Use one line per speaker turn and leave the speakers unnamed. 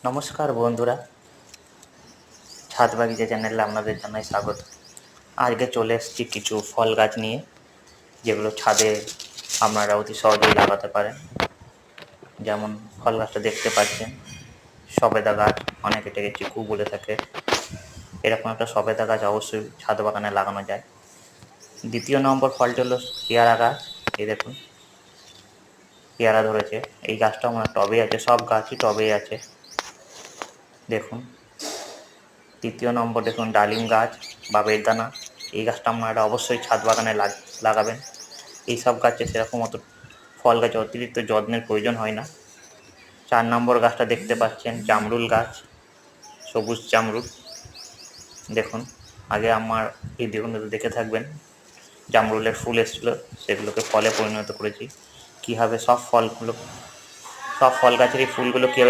নমস্কার বন্ধুরা, ছাদ বাগিচা চ্যানেলে আপনাদের জানাই স্বাগত। আজকে চলে এসেছি কিছু ফল গাছ নিয়ে, যেগুলো ছাদে আপনারা অতি সহজেই লাগাতে পারেন। যেমন ফল গাছটা দেখতে পাচ্ছেন, সবেদা গাছ, অনেকে এটাকে চিকু বলে থাকে। এরকম একটা সবেদা গাছ অবশ্যই ছাদ বাগানে লাগানো যায়। দ্বিতীয় নম্বর ফলটি হলো পেয়ারা গাছ। এই দেখুন, পেয়ারা ধরেছে। এই গাছটা আমার টবে আছে, সব গাছই টবেই আছে, দেখুন। তৃতীয় নম্বর দেখুন ডালিম গাছ বা বেদানা। এই গাছটা আপনারা অবশ্যই ছাদ বাগানে লাগাবেন। এই সব গাছে সেরকম অত ফল গাছে অতিরিক্ত যত্নের প্রয়োজন হয় না। 4 নম্বর গাছটা দেখতে পাচ্ছেন জামরুল গাছ, সবুজ জামরুল। দেখুন, আগে আমার এই দেখে থাকবেন, জামরুলের ফুল এসেছিলো, সেগুলোকে ফলে পরিণত করেছি। কীভাবে সব ফল গাছের এই ফুলগুলো কীভাবে